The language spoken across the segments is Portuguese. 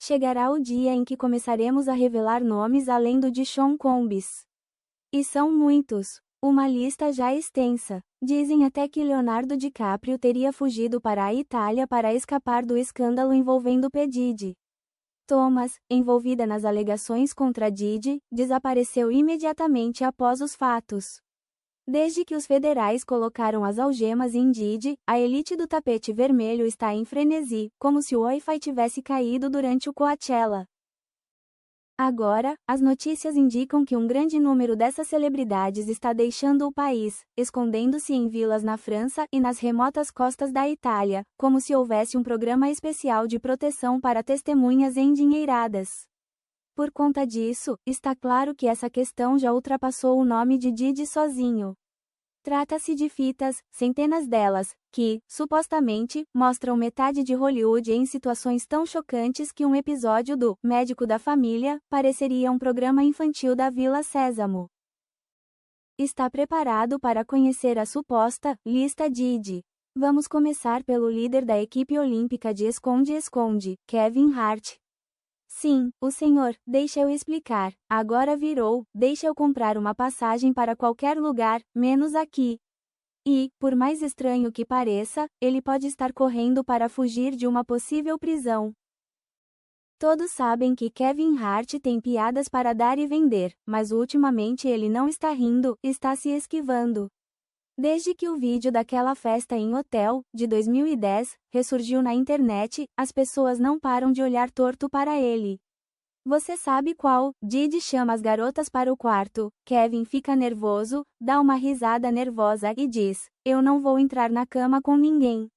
Chegará o dia em que começaremos a revelar nomes além do de Sean Combs. E são muitos. Uma lista já extensa. Dizem até que Leonardo DiCaprio teria fugido para a Itália para escapar do escândalo envolvendo P. Diddy. Thomas, envolvida nas alegações contra Diddy, desapareceu imediatamente após os fatos. Desde que os federais colocaram as algemas em Diddy, a elite do tapete vermelho está em frenesi, como se o Wi-Fi tivesse caído durante o Coachella. Agora, as notícias indicam que um grande número dessas celebridades está deixando o país, escondendo-se em vilas na França e nas remotas costas da Itália, como se houvesse um programa especial de proteção para testemunhas endinheiradas. Por conta disso, está claro que essa questão já ultrapassou o nome de Diddy sozinho. Trata-se de fitas, centenas delas, que, supostamente, mostram metade de Hollywood em situações tão chocantes que um episódio do Médico da Família pareceria um programa infantil da Vila Sésamo. Está preparado para conhecer a suposta lista Diddy? Vamos começar pelo líder da equipe olímpica de esconde-esconde, Kevin Hart. Sim, o senhor, deixa eu explicar, agora virou, deixa eu comprar uma passagem para qualquer lugar, menos aqui. E, por mais estranho que pareça, ele pode estar correndo para fugir de uma possível prisão. Todos sabem que Kevin Hart tem piadas para dar e vender, mas ultimamente ele não está rindo, está se esquivando. Desde que o vídeo daquela festa em hotel, de 2010, ressurgiu na internet, as pessoas não param de olhar torto para ele. Você sabe qual? Diddy chama as garotas para o quarto, Kevin fica nervoso, dá uma risada nervosa e diz: "Eu não vou entrar na cama com ninguém."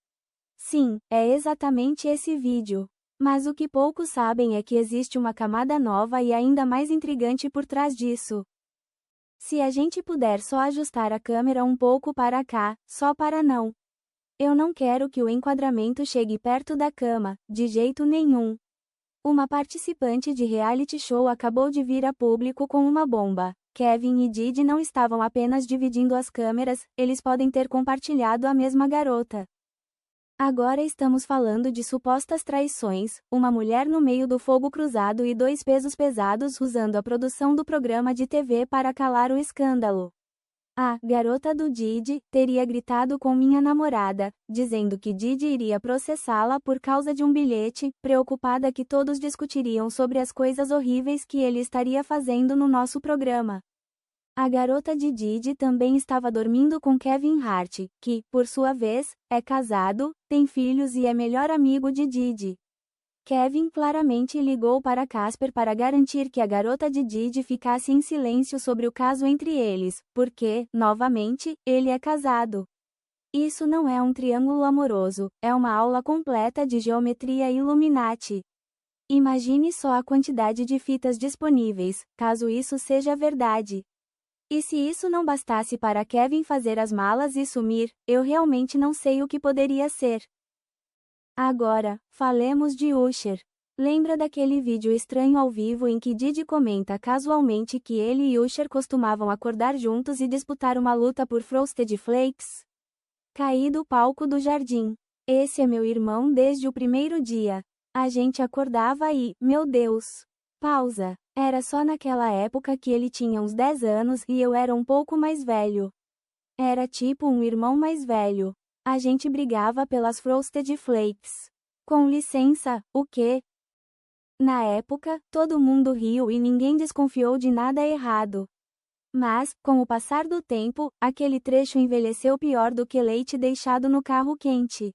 Sim, é exatamente esse vídeo. Mas o que poucos sabem é que existe uma camada nova e ainda mais intrigante por trás disso. Se a gente puder só ajustar a câmera um pouco para cá, só para não. Eu não quero que o enquadramento chegue perto da cama, de jeito nenhum. Uma participante de reality show acabou de vir a público com uma bomba. Kevin e Diddy não estavam apenas dividindo as câmeras, eles podem ter compartilhado a mesma garota. Agora estamos falando de supostas traições, uma mulher no meio do fogo cruzado e dois pesos pesados usando a produção do programa de TV para calar o escândalo. A garota do Diddy teria gritado com minha namorada, dizendo que Diddy iria processá-la por causa de um bilhete, preocupada que todos discutiriam sobre as coisas horríveis que ele estaria fazendo no nosso programa. A garota de Diddy também estava dormindo com Kevin Hart, que, por sua vez, é casado, tem filhos e é melhor amigo de Diddy. Kevin claramente ligou para Casper para garantir que a garota de Diddy ficasse em silêncio sobre o caso entre eles, porque, novamente, ele é casado. Isso não é um triângulo amoroso, é uma aula completa de geometria Illuminati. Imagine só a quantidade de fitas disponíveis, caso isso seja verdade. E se isso não bastasse para Kevin fazer as malas e sumir, eu realmente não sei o que poderia ser. Agora, falemos de Usher. Lembra daquele vídeo estranho ao vivo em que Diddy comenta casualmente que ele e Usher costumavam acordar juntos e disputar uma luta por Frosted Flakes? Caí do palco do jardim. Esse é meu irmão desde o primeiro dia. A gente acordava e, meu Deus. Pausa. Era só naquela época que ele tinha uns 10 anos e eu era um pouco mais velho. Era tipo um irmão mais velho. A gente brigava pelas Frosted Flakes. Com licença, o quê? Na época, todo mundo riu e ninguém desconfiou de nada errado. Mas, com o passar do tempo, aquele trecho envelheceu pior do que leite deixado no carro quente.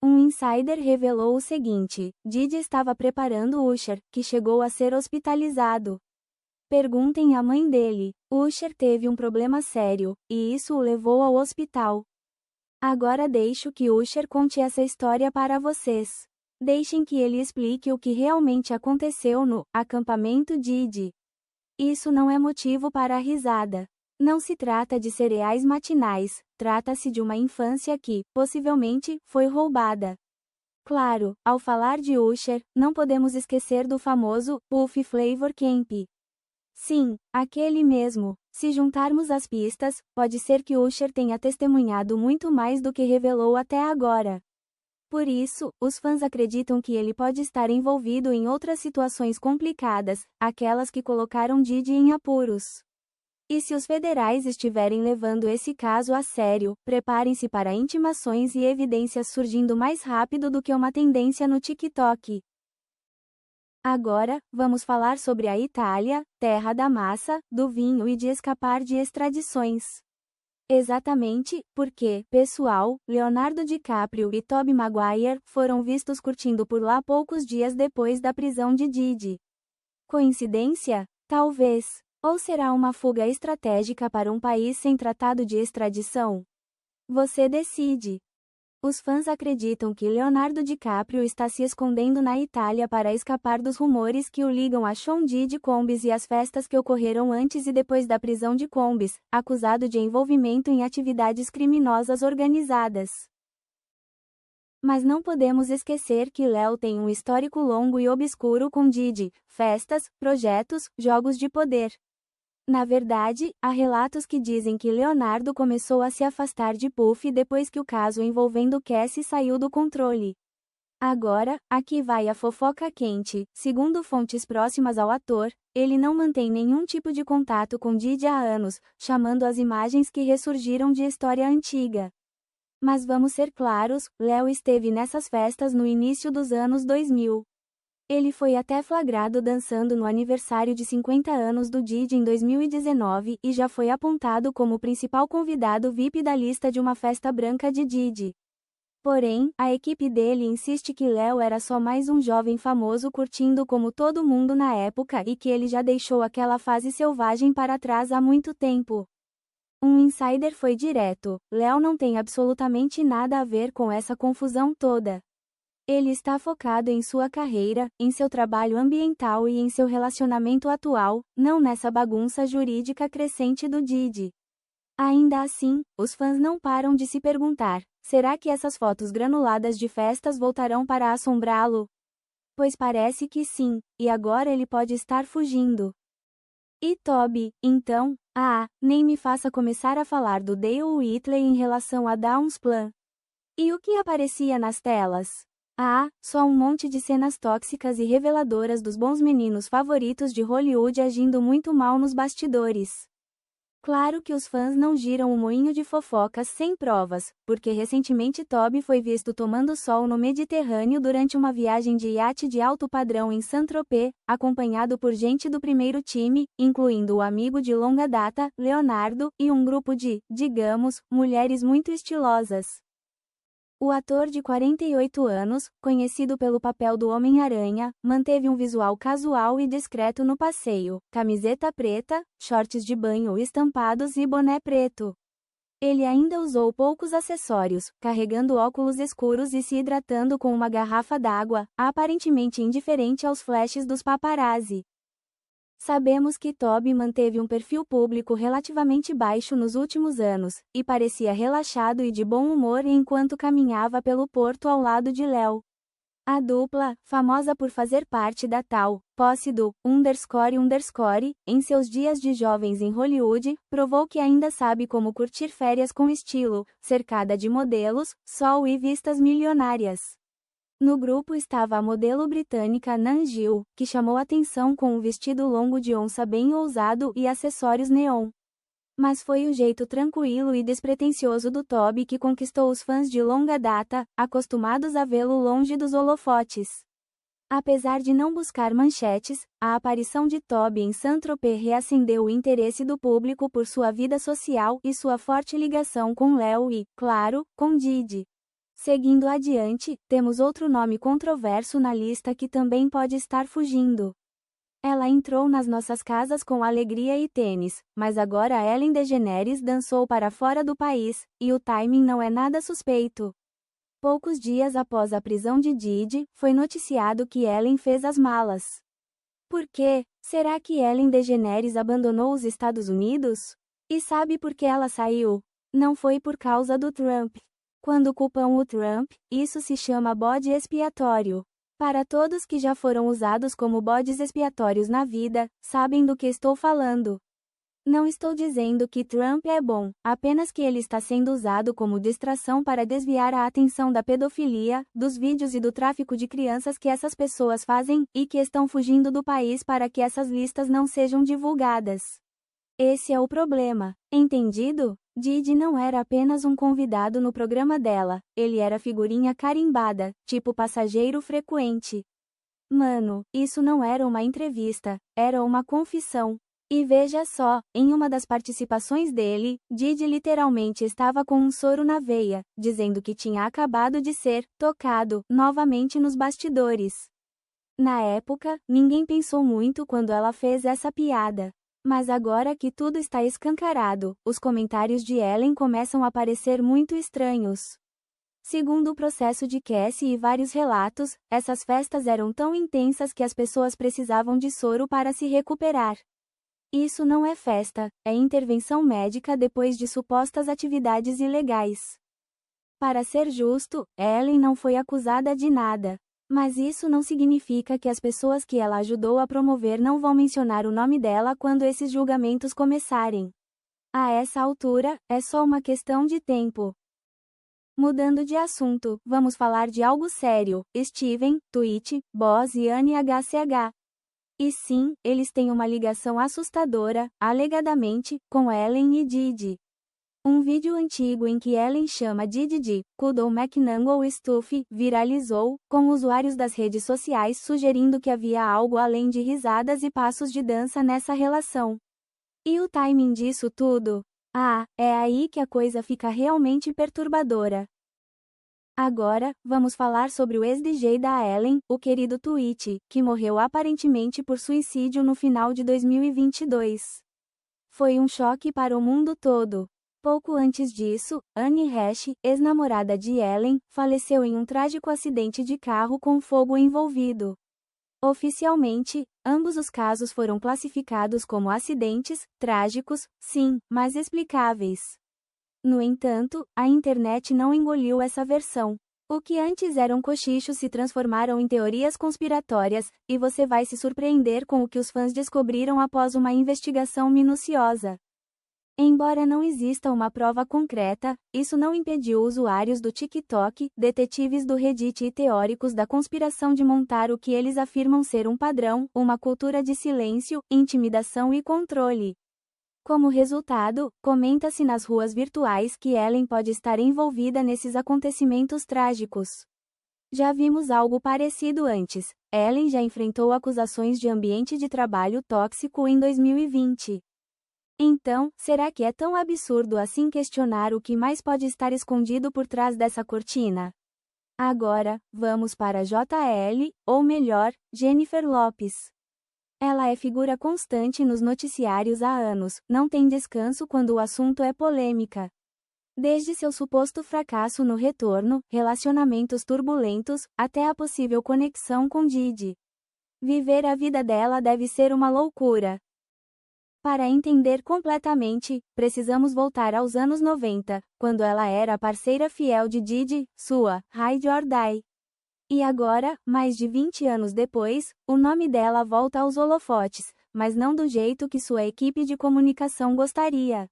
Um insider revelou o seguinte: Diddy estava preparando Usher, que chegou a ser hospitalizado. Perguntem à mãe dele. Usher teve um problema sério, e isso o levou ao hospital. Agora deixo que Usher conte essa história para vocês. Deixem que ele explique o que realmente aconteceu no acampamento Diddy. Isso não é motivo para a risada. Não se trata de cereais matinais, trata-se de uma infância que, possivelmente, foi roubada. Claro, ao falar de Usher, não podemos esquecer do famoso Puff Flavor Camp. Sim, aquele mesmo. Se juntarmos as pistas, pode ser que Usher tenha testemunhado muito mais do que revelou até agora. Por isso, os fãs acreditam que ele pode estar envolvido em outras situações complicadas, aquelas que colocaram Diddy em apuros. E se os federais estiverem levando esse caso a sério, preparem-se para intimações e evidências surgindo mais rápido do que uma tendência no TikTok. Agora, vamos falar sobre a Itália, terra da massa, do vinho e de escapar de extradições. Exatamente, porque, pessoal, Leonardo DiCaprio e Tobey Maguire foram vistos curtindo por lá poucos dias depois da prisão de Diddy. Coincidência? Talvez. Ou será uma fuga estratégica para um país sem tratado de extradição? Você decide. Os fãs acreditam que Leonardo DiCaprio está se escondendo na Itália para escapar dos rumores que o ligam a Sean Diddy Combs e as festas que ocorreram antes e depois da prisão de Combs, acusado de envolvimento em atividades criminosas organizadas. Mas não podemos esquecer que Léo tem um histórico longo e obscuro com Diddy, festas, projetos, jogos de poder. Na verdade, há relatos que dizem que Leonardo começou a se afastar de Puff depois que o caso envolvendo Cassie saiu do controle. Agora, aqui vai a fofoca quente. Segundo fontes próximas ao ator, ele não mantém nenhum tipo de contato com Diddy há anos, chamando as imagens que ressurgiram de história antiga. Mas vamos ser claros, Léo esteve nessas festas no início dos anos 2000. Ele foi até flagrado dançando no aniversário de 50 anos do Diddy em 2019 e já foi apontado como o principal convidado VIP da lista de uma festa branca de Diddy. Porém, a equipe dele insiste que Léo era só mais um jovem famoso curtindo como todo mundo na época e que ele já deixou aquela fase selvagem para trás há muito tempo. Um insider foi direto: Léo não tem absolutamente nada a ver com essa confusão toda. Ele está focado em sua carreira, em seu trabalho ambiental e em seu relacionamento atual, não nessa bagunça jurídica crescente do Diddy. Ainda assim, os fãs não param de se perguntar: será que essas fotos granuladas de festas voltarão para assombrá-lo? Pois parece que sim, e agora ele pode estar fugindo. E Tobey, então? Nem me faça começar a falar do Dale Whitley em relação a Downs Plan. E o que aparecia nas telas? Só um monte de cenas tóxicas e reveladoras dos bons meninos favoritos de Hollywood agindo muito mal nos bastidores. Claro que os fãs não giram o moinho de fofocas sem provas, porque recentemente Tobey foi visto tomando sol no Mediterrâneo durante uma viagem de iate de alto padrão em Saint-Tropez, acompanhado por gente do primeiro time, incluindo o amigo de longa data, Leonardo, e um grupo de, digamos, mulheres muito estilosas. O ator de 48 anos, conhecido pelo papel do Homem-Aranha, manteve um visual casual e discreto no passeio: camiseta preta, shorts de banho estampados e boné preto. Ele ainda usou poucos acessórios, carregando óculos escuros e se hidratando com uma garrafa d'água, aparentemente indiferente aos flashes dos paparazzi. Sabemos que Tobey manteve um perfil público relativamente baixo nos últimos anos, e parecia relaxado e de bom humor enquanto caminhava pelo porto ao lado de Léo. A dupla, famosa por fazer parte da tal posse do __, em seus dias de jovens em Hollywood, provou que ainda sabe como curtir férias com estilo, cercada de modelos, sol e vistas milionárias. No grupo estava a modelo britânica Nan Gill, que chamou atenção com um vestido longo de onça bem ousado e acessórios neon. Mas foi o jeito tranquilo e despretensioso do Tobey que conquistou os fãs de longa data, acostumados a vê-lo longe dos holofotes. Apesar de não buscar manchetes, a aparição de Tobey em Saint-Tropez reacendeu o interesse do público por sua vida social e sua forte ligação com Léo e, claro, com Diddy. Seguindo adiante, temos outro nome controverso na lista que também pode estar fugindo. Ela entrou nas nossas casas com alegria e tênis, mas agora Ellen DeGeneres dançou para fora do país, e o timing não é nada suspeito. Poucos dias após a prisão de Diddy, foi noticiado que Ellen fez as malas. Por quê? Será que Ellen DeGeneres abandonou os Estados Unidos? E sabe por que ela saiu? Não foi por causa do Trump. Quando culpam o Trump, isso se chama bode expiatório. Para todos que já foram usados como bodes expiatórios na vida, sabem do que estou falando. Não estou dizendo que Trump é bom, apenas que ele está sendo usado como distração para desviar a atenção da pedofilia, dos vídeos e do tráfico de crianças que essas pessoas fazem, e que estão fugindo do país para que essas listas não sejam divulgadas. Esse é o problema. Entendido? Didi não era apenas um convidado no programa dela, ele era figurinha carimbada, tipo passageiro frequente. Mano, isso não era uma entrevista, era uma confissão. E veja só, em uma das participações dele, Didi literalmente estava com um soro na veia, dizendo que tinha acabado de ser tocado novamente nos bastidores. Na época, ninguém pensou muito quando ela fez essa piada. Mas agora que tudo está escancarado, os comentários de Ellen começam a parecer muito estranhos. Segundo o processo de Cassie e vários relatos, essas festas eram tão intensas que as pessoas precisavam de soro para se recuperar. Isso não é festa, é intervenção médica depois de supostas atividades ilegais. Para ser justo, Ellen não foi acusada de nada. Mas isso não significa que as pessoas que ela ajudou a promover não vão mencionar o nome dela quando esses julgamentos começarem. A essa altura, é só uma questão de tempo. Mudando de assunto, vamos falar de algo sério: Steven, Tweet, Boss e Annie HCH. E sim, eles têm uma ligação assustadora, alegadamente, com Ellen e Didi. Um vídeo antigo em que Ellen chama Didi de Cuddle McNangle Stuff viralizou, com usuários das redes sociais sugerindo que havia algo além de risadas e passos de dança nessa relação. E o timing disso tudo? Ah, é aí que a coisa fica realmente perturbadora. Agora, vamos falar sobre o ex-DJ da Ellen, o querido Tweet, que morreu aparentemente por suicídio no final de 2022. Foi um choque para o mundo todo. Pouco antes disso, Annie Heche, ex-namorada de Ellen, faleceu em um trágico acidente de carro com fogo envolvido. Oficialmente, ambos os casos foram classificados como acidentes trágicos, sim, mas explicáveis. No entanto, a internet não engoliu essa versão. O que antes eram cochichos se transformaram em teorias conspiratórias, e você vai se surpreender com o que os fãs descobriram após uma investigação minuciosa. Embora não exista uma prova concreta, isso não impediu usuários do TikTok, detetives do Reddit e teóricos da conspiração de montar o que eles afirmam ser um padrão, uma cultura de silêncio, intimidação e controle. Como resultado, comenta-se nas ruas virtuais que Ellen pode estar envolvida nesses acontecimentos trágicos. Já vimos algo parecido antes. Ellen já enfrentou acusações de ambiente de trabalho tóxico em 2020. Então, será que é tão absurdo assim questionar o que mais pode estar escondido por trás dessa cortina? Agora, vamos para JL, ou melhor, Jennifer Lopez. Ela é figura constante nos noticiários há anos, não tem descanso quando o assunto é polêmica. Desde seu suposto fracasso no retorno, relacionamentos turbulentos, até a possível conexão com Didi. Viver a vida dela deve ser uma loucura. Para entender completamente, precisamos voltar aos anos 90, quando ela era a parceira fiel de Didi, sua Ride or Die. E agora, mais de 20 anos depois, o nome dela volta aos holofotes, mas não do jeito que sua equipe de comunicação gostaria.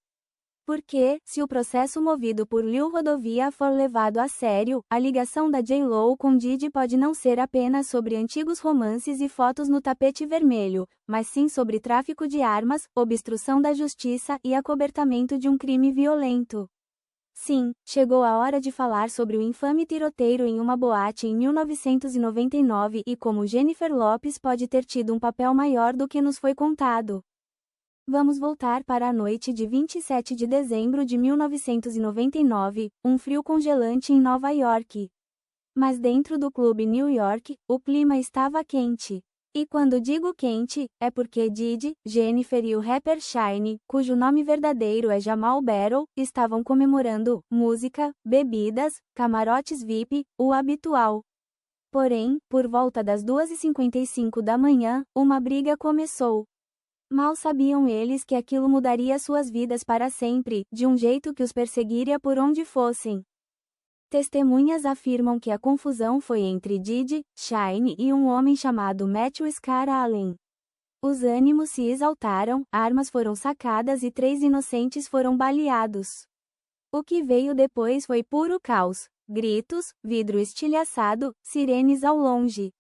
Porque, se o processo movido por Lil Rodovia for levado a sério, a ligação da J.Lo com Didi pode não ser apenas sobre antigos romances e fotos no tapete vermelho, mas sim sobre tráfico de armas, obstrução da justiça e acobertamento de um crime violento. Sim, chegou a hora de falar sobre o infame tiroteio em uma boate em 1999 e como Jennifer Lopez pode ter tido um papel maior do que nos foi contado. Vamos voltar para a noite de 27 de dezembro de 1999, um frio congelante em Nova York. Mas dentro do clube New York, o clima estava quente. E quando digo quente, é porque Didi, Jennifer e o rapper Shyne, cujo nome verdadeiro é Jamal Battle, estavam comemorando música, bebidas, camarotes VIP, o habitual. Porém, por volta das 2h55 da manhã, uma briga começou. Mal sabiam eles que aquilo mudaria suas vidas para sempre, de um jeito que os perseguiria por onde fossem. Testemunhas afirmam que a confusão foi entre Didi, Shyne e um homem chamado Matthew Scar Allen. Os ânimos se exaltaram, armas foram sacadas e 3 inocentes foram baleados. O que veio depois foi puro caos, gritos, vidro estilhaçado, sirenes ao longe.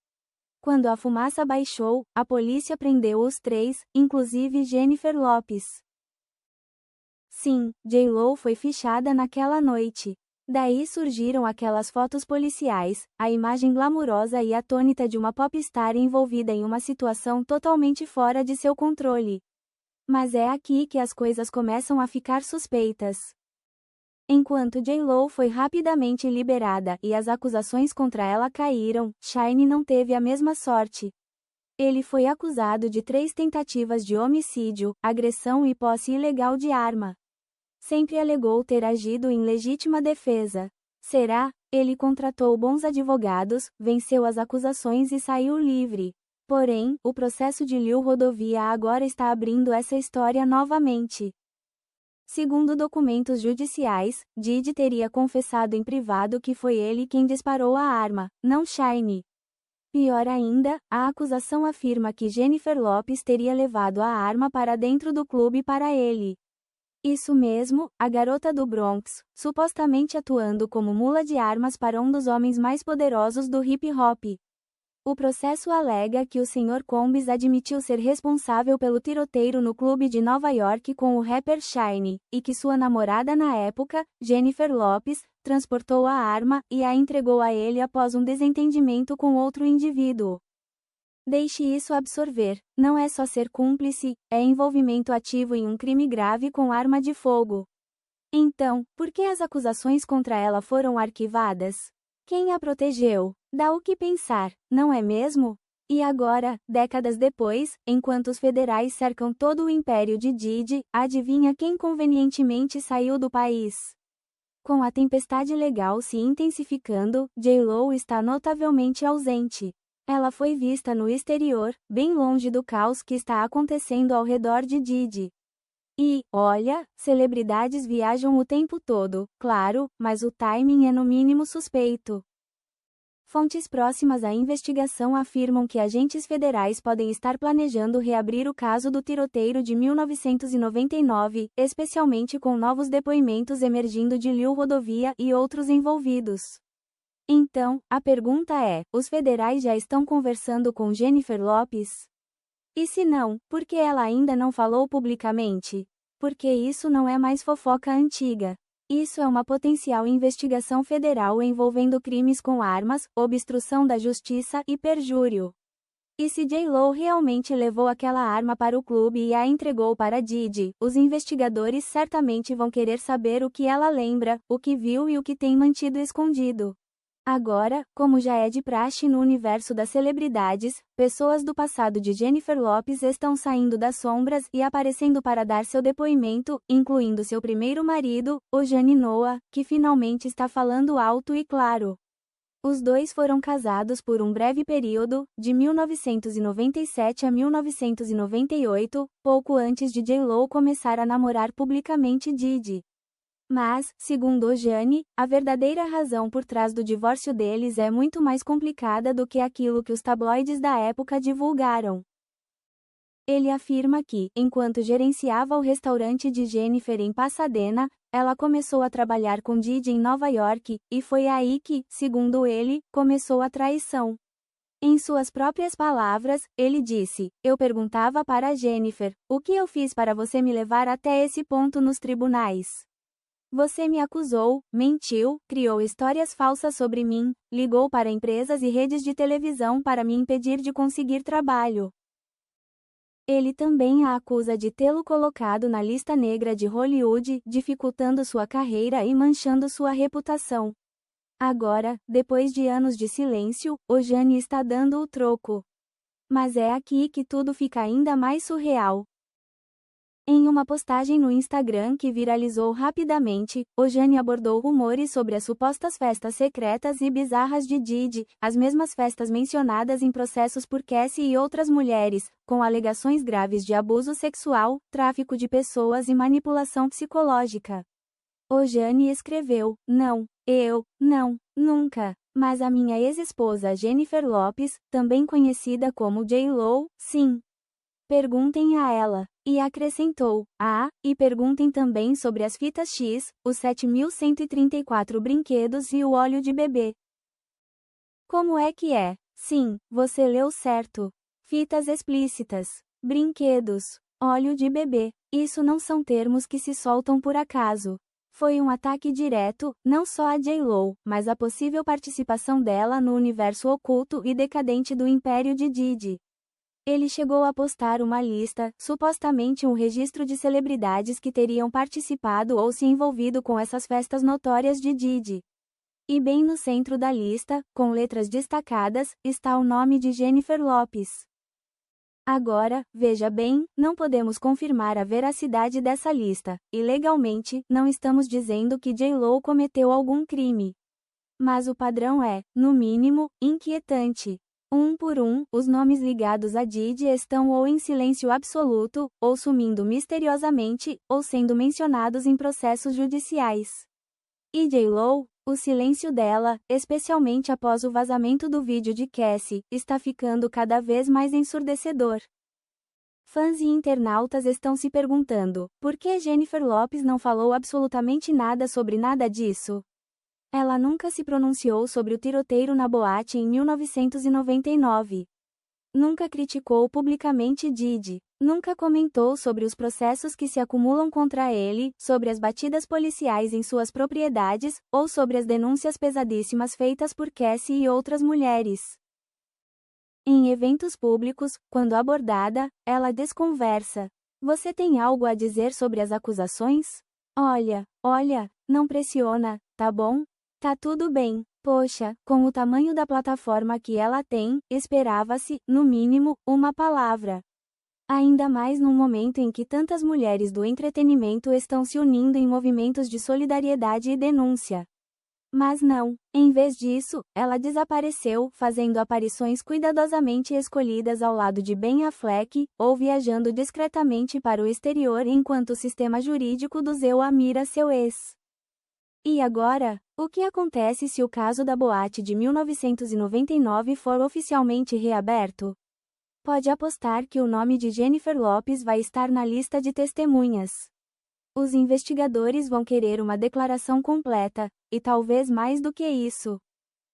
Quando a fumaça baixou, a polícia prendeu os 3, inclusive Jennifer Lopez. Sim, J.Lo foi fichada naquela noite. Daí surgiram aquelas fotos policiais, a imagem glamurosa e atônita de uma popstar envolvida em uma situação totalmente fora de seu controle. Mas é aqui que as coisas começam a ficar suspeitas. Enquanto J.Lo foi rapidamente liberada e as acusações contra ela caíram, Shyne não teve a mesma sorte. Ele foi acusado de 3 tentativas de homicídio, agressão e posse ilegal de arma. Sempre alegou ter agido em legítima defesa. Será? Ele contratou bons advogados, venceu as acusações e saiu livre. Porém, o processo de Liu Rodovia agora está abrindo essa história novamente. Segundo documentos judiciais, Diddy teria confessado em privado que foi ele quem disparou a arma, não Shyne. Pior ainda, a acusação afirma que Jennifer Lopez teria levado a arma para dentro do clube para ele. Isso mesmo, a garota do Bronx, supostamente atuando como mula de armas para um dos homens mais poderosos do hip-hop. O processo alega que o Sr. Combs admitiu ser responsável pelo tiroteio no clube de Nova York com o rapper Shyne, e que sua namorada na época, Jennifer Lopez, transportou a arma e a entregou a ele após um desentendimento com outro indivíduo. Deixe isso absorver, não é só ser cúmplice, é envolvimento ativo em um crime grave com arma de fogo. Então, por que as acusações contra ela foram arquivadas? Quem a protegeu? Dá o que pensar, não é mesmo? E agora, décadas depois, enquanto os federais cercam todo o império de Diddy, adivinha quem convenientemente saiu do país? Com a tempestade legal se intensificando, J.Lo está notavelmente ausente. Ela foi vista no exterior, bem longe do caos que está acontecendo ao redor de Diddy. E, olha, celebridades viajam o tempo todo, claro, mas o timing é no mínimo suspeito. Fontes próximas à investigação afirmam que agentes federais podem estar planejando reabrir o caso do tiroteio de 1999, especialmente com novos depoimentos emergindo de Liu Rodovia e outros envolvidos. Então, a pergunta é: os federais já estão conversando com Jennifer Lopez? E se não, por que ela ainda não falou publicamente? Porque isso não é mais fofoca antiga. Isso é uma potencial investigação federal envolvendo crimes com armas, obstrução da justiça e perjúrio. E se J.Lo realmente levou aquela arma para o clube e a entregou para Diddy, os investigadores certamente vão querer saber o que ela lembra, o que viu e o que tem mantido escondido. Agora, como já é de praxe no universo das celebridades, pessoas do passado de Jennifer Lopez estão saindo das sombras e aparecendo para dar seu depoimento, incluindo seu primeiro marido, o Jani Noah, que finalmente está falando alto e claro. Os dois foram casados por um breve período, de 1997 a 1998, pouco antes de J.Lo começar a namorar publicamente Diddy. Mas, segundo o Jani, a verdadeira razão por trás do divórcio deles é muito mais complicada do que aquilo que os tabloides da época divulgaram. Ele afirma que, enquanto gerenciava o restaurante de Jennifer em Pasadena, ela começou a trabalhar com Diddy em Nova York, e foi aí que, segundo ele, começou a traição. Em suas próprias palavras, ele disse: "Eu perguntava para a Jennifer, o que eu fiz para você me levar até esse ponto nos tribunais? Você me acusou, mentiu, criou histórias falsas sobre mim, ligou para empresas e redes de televisão para me impedir de conseguir trabalho." Ele também a acusa de tê-lo colocado na lista negra de Hollywood, dificultando sua carreira e manchando sua reputação. Agora, depois de anos de silêncio, o Jani está dando o troco. Mas é aqui que tudo fica ainda mais surreal. Em uma postagem no Instagram que viralizou rapidamente, o Jani abordou rumores sobre as supostas festas secretas e bizarras de Diddy, as mesmas festas mencionadas em processos por Cassie e outras mulheres, com alegações graves de abuso sexual, tráfico de pessoas e manipulação psicológica. O Jani escreveu: "Não, não, nunca. Mas a minha ex-esposa Jennifer Lopez, também conhecida como J.Lo, sim. Perguntem a ela. E acrescentou: e perguntem também sobre as fitas X, os 7.134 brinquedos e o óleo de bebê. Como é que é? Sim, você leu certo. Fitas explícitas, brinquedos, óleo de bebê. Isso não são termos que se soltam por acaso. Foi um ataque direto, não só a J.Lo, mas a possível participação dela no universo oculto e decadente do império de Diddy. Ele chegou a postar uma lista, supostamente um registro de celebridades que teriam participado ou se envolvido com essas festas notórias de Diddy. E bem no centro da lista, com letras destacadas, está o nome de Jennifer Lopez. Agora, veja bem, não podemos confirmar a veracidade dessa lista, e legalmente, não estamos dizendo que J.Lo cometeu algum crime. Mas o padrão é, no mínimo, inquietante. Um por um, os nomes ligados a Diddy estão ou em silêncio absoluto, ou sumindo misteriosamente, ou sendo mencionados em processos judiciais. E J.Lo, o silêncio dela, especialmente após o vazamento do vídeo de Cassie, está ficando cada vez mais ensurdecedor. Fãs e internautas estão se perguntando, por que Jennifer Lopez não falou absolutamente nada sobre nada disso? Ela nunca se pronunciou sobre o tiroteio na boate em 1999. Nunca criticou publicamente Diddy. Nunca comentou sobre os processos que se acumulam contra ele, sobre as batidas policiais em suas propriedades, ou sobre as denúncias pesadíssimas feitas por Cassie e outras mulheres. Em eventos públicos, quando abordada, ela desconversa. Você tem algo a dizer sobre as acusações? Olha, não pressiona, tá bom? Tá tudo bem. Poxa, com o tamanho da plataforma que ela tem, esperava-se, no mínimo, uma palavra. Ainda mais num momento em que tantas mulheres do entretenimento estão se unindo em movimentos de solidariedade e denúncia. Mas não, em vez disso, ela desapareceu, fazendo aparições cuidadosamente escolhidas ao lado de Ben Affleck, ou viajando discretamente para o exterior enquanto o sistema jurídico do ZEUA mira seu ex. E agora, o que acontece se o caso da boate de 1999 for oficialmente reaberto? Pode apostar que o nome de Jennifer Lopez vai estar na lista de testemunhas. Os investigadores vão querer uma declaração completa, e talvez mais do que isso.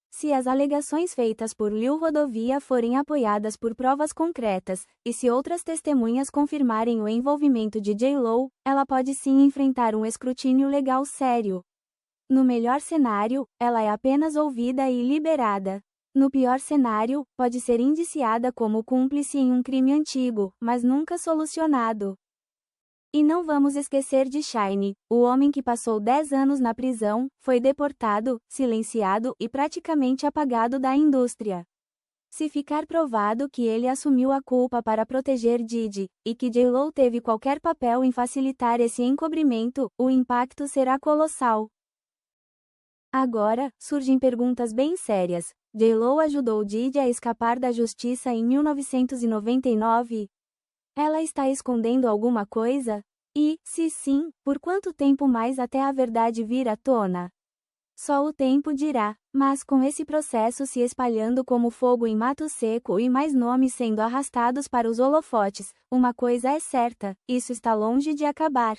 Se as alegações feitas por Lil Rodovia forem apoiadas por provas concretas, e se outras testemunhas confirmarem o envolvimento de J.Lo, ela pode sim enfrentar um escrutínio legal sério. No melhor cenário, ela é apenas ouvida e liberada. No pior cenário, pode ser indiciada como cúmplice em um crime antigo, mas nunca solucionado. E não vamos esquecer de Shyne, o homem que passou 10 anos na prisão, foi deportado, silenciado e praticamente apagado da indústria. Se ficar provado que ele assumiu a culpa para proteger Diddy, e que J.Lo teve qualquer papel em facilitar esse encobrimento, o impacto será colossal. Agora, surgem perguntas bem sérias. J.Lo ajudou Diddy a escapar da justiça em 1999? Ela está escondendo alguma coisa? E, se sim, por quanto tempo mais até a verdade vir à tona? Só o tempo dirá, mas com esse processo se espalhando como fogo em mato seco e mais nomes sendo arrastados para os holofotes, uma coisa é certa, isso está longe de acabar.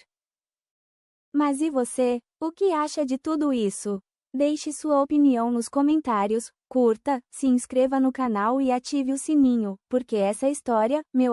Mas e você? O que acha de tudo isso? Deixe sua opinião nos comentários, curta, se inscreva no canal e ative o sininho, porque essa história, meu